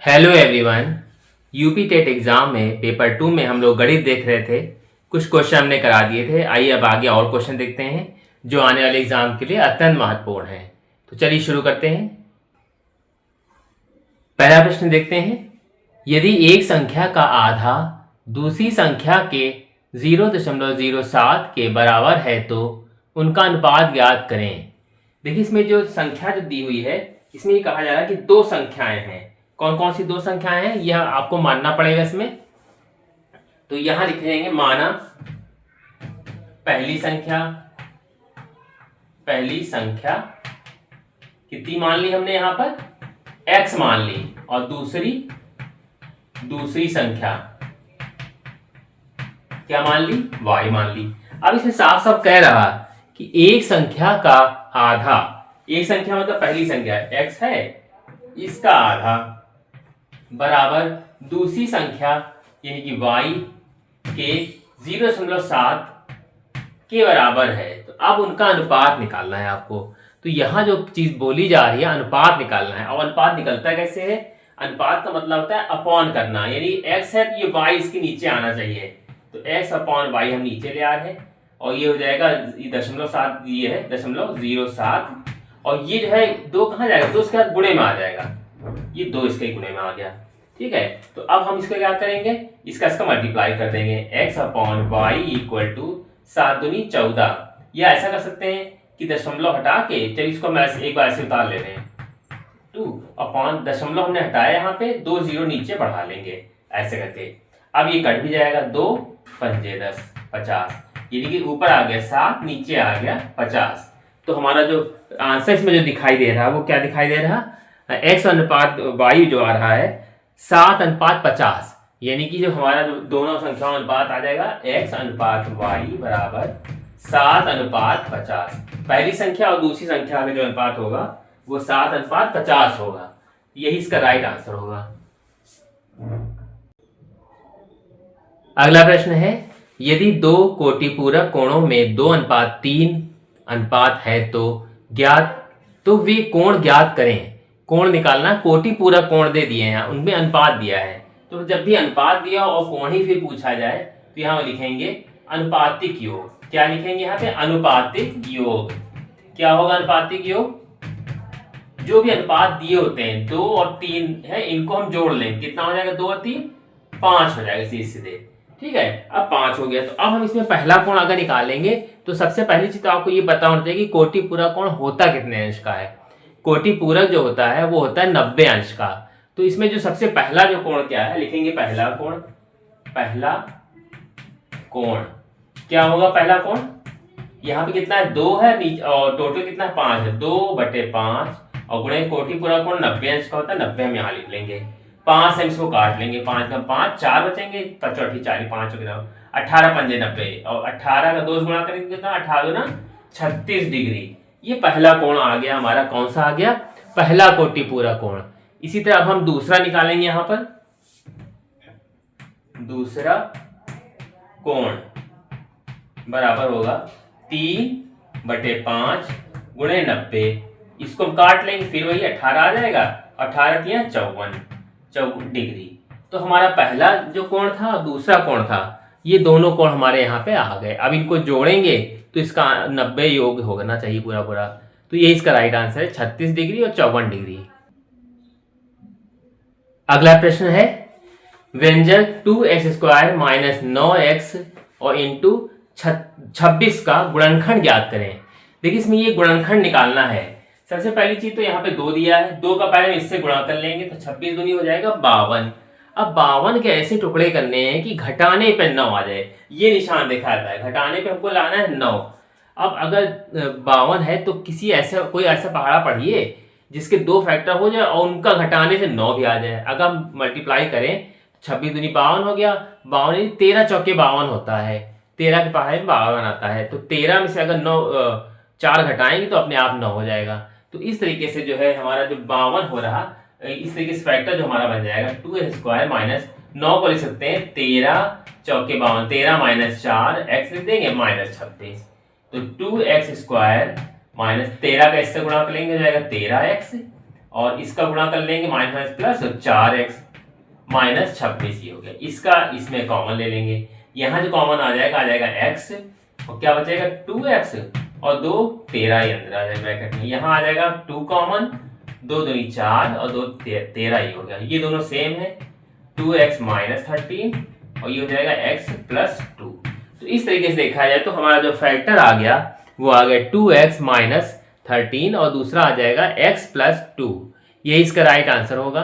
Hello everyone. UP TET exam में paper 2 में हम लोग गणित देख रहे थे। कुछ क्वेश्चन हमने करा दिए थे। आइए अब आगे और क्वेश्चन देखते हैं जो आने वाले एग्जाम के लिए अत्यंत महत्वपूर्ण है। तो चलिए शुरू करते हैं। पहला प्रश्न देखते हैं। यदि एक संख्या का आधा दूसरी संख्या के 0.07 के बराबर है तो उनका अनुपात ज्ञात करें। देखिए इसमें जो संख्या जो दी हुई है इसमें ये कहा जा रहा है कि दो संख्याएं हैं। कौन कौन सी दो संख्याएं हैं यह आपको मानना पड़ेगा इसमें। तो यहां लिख देंगे माना पहली संख्या कितनी मान ली हमने यहां पर x मान ली और दूसरी संख्या क्या मान ली y मान ली। अब इसमें साफ साफ कह रहा कि एक संख्या का आधा, एक संख्या मतलब पहली संख्या x है इसका आधा बराबर दूसरी संख्या यानी कि y के 0.7 के बराबर है। तो अब उनका अनुपात निकालना है आपको। तो यहां जो चीज बोली जा रही है अनुपात निकालना है। और अनुपात निकलता कैसे है? अनुपात का मतलब होता है अपॉन करना, यानी x है तो ये y इसके नीचे आना चाहिए। तो x अपॉन y हम नीचे ले आ रहे हैं और ये हो जाएगा 0.7, ये है 0.07 और ये जो है दो कहाँ जाएगा? दो इसके बाद गुणे में आ जाएगा, ये दो इसके गुणे में आ गया। ठीक है, तो अब हम इसको क्या करेंगे? इसका मल्टीप्लाई कर देंगे। x upon Y equal to 7 दूनी 14। या ऐसा कर सकते हैं कि दशमलव हटा के, चलिए इसको मैं एक बार ऐसे उतार ले रहे हैं। 2 अपॉन दशमलव हमने हटाया, यहाँ पे 2 जीरो नीचे बढ़ा लेंगे ऐसे करके। अब ये कट भी जाएगा, 2 पंजे 10 50, यानी कि ऊपर आ गया 7 नीचे आ गया 50। तो हमारा जो आंसर इसमें जो दिखाई दे रहा है वो क्या दिखाई दे रहा है? x अनुपात y जो आ रहा है 7:50, यानी कि जो हमारा जो दोनों संख्याओं अनुपात आ जाएगा x अनुपात y बराबर 7:50। पहली संख्या और दूसरी संख्या में जो अनुपात होगा वो 7:50 होगा। यही इसका राइट आंसर होगा। अगला प्रश्न है, यदि दो कोटिपूरक कोणों में 2:3 अनुपात है तो वे कोण ज्ञात करें। कोण निकालना, कोटिपूरक कोण दे दिए हैं, उनमें अनुपात दिया है। तो जब भी अनुपात दिया और कोण ही फिर पूछा जाए तो यहां लिखेंगे अनुपातिक योग। क्या लिखेंगे यहाँ पे? अनुपातिक योग। क्या होगा अनुपातिक योग? जो भी अनुपात दिए होते हैं 2 और 3 है, इनको हम जोड़ लेंगे। कितना हो जाएगा? 2 और 3 5 हो जाएगा सीधे सीधे। ठीक है, अब 5 हो गया। तो अब हम इसमें पहला कोण अगर निकालेंगे तो सबसे पहली चीज तो आपको ये पता होना चाहिए कि कोटिपूरक कोण होता कितने अंश का है। कोटिपूरक जो होता है वो होता है 90 अंश का। तो इसमें जो सबसे पहला जो कोण क्या है, लिखेंगे पहला कोण क्या होगा? पहला कोण यहाँ पे कितना है? 2 है नीचे और टोटल कितना है? 5 है। 2/5 और गुणे कोटिपूरक कोण 90 अंश का होता है। 90 हम यहाँ लिख लेंगे। 5 से इसको काट लेंगे, 5 का 5 4 बचेंगे, 5 40 5 हो गया, 18 पंजे 90 और 18 का 2 गुणा करेंगे कितना? 18 ना 36 डिग्री। ये पहला कोण आ गया हमारा। कौन सा आ गया? पहला कोटिपूरक कोण। इसी तरह अब हम दूसरा निकालेंगे। यहां पर दूसरा कोण बराबर होगा 3/5 गुणे 90। इसको हम काट लेंगे, फिर वही 18 आ जाएगा। 18 तिया 54 डिग्री। तो हमारा पहला जो कोण था और दूसरा कोण था, ये दोनों कोण हमारे यहाँ पे आ गए। अब इनको जोड़ेंगे तो इसका 90 योग होना चाहिए पूरा पूरा। तो ये इसका राइट आंसर है 36 डिग्री और 54 डिग्री। अगला प्रश्न है, व्यंजक 2x² माइनस 9x और इंटू 26 का गुणनखंड ज्ञात करें। देखिए इसमें ये गुणनखंड निकालना है। सबसे पहली चीज तो यहाँ पे 2 दिया है, 2 का पहले इससे गुणा कर लेंगे तो 26 दूनी हो जाएगा 52। अब 52 के ऐसे टुकड़े करने हैं कि घटाने पे 9 आ जाए। ये निशान दिखाता है, घटाने पे हमको लाना है 9। अब अगर 52 है तो कोई ऐसा पहाड़ा पढ़िए जिसके 2 फैक्टर हो जाए और उनका घटाने से 9 भी आ जाए। अगर हम मल्टीप्लाई करें 26 दूनी 52 हो गया, 52 13 चौके 52 होता है, 13 के पहाड़े में 52 आता है। तो 13 में से अगर 9 4 घटाएंगे तो अपने आप 9 हो जाएगा। तो इस तरीके से जो है हमारा जो 52 हो रहा, इस तरीके से फैक्टर जो हमारा बन जाएगा 2x² माइनस 9 को लिख सकते हैं 13 चौके 52, 13 माइनस 4 x लिख देंगे माइनस 36। तो 2x² माइनस 13 का इससे गुणा कर लेंगे हो जाएगा 13x और इसका गुणा कर लेंगे माइनस प्लस 4x माइनस 26 ये हो गया। इसका इसमें कॉमन ले लेंगे, यहाँ जो कॉमन आ जाएगा x और क्या बचेगा 2x और 2 13 ही अंदर आ जाएगा ब्रैकेट में। यहाँ आ जाएगा 2 कॉमन, 2 दूनी 4 और 2 13 ही हो गया। ये दोनों सेम है 2x माइनस 13 और ये हो जाएगा x प्लस 2। तो इस तरीके से देखा जाए तो हमारा जो फैक्टर आ गया वो आ गया 2x माइनस 13 और दूसरा आ जाएगा x प्लस 2। ये इसका राइट आंसर होगा।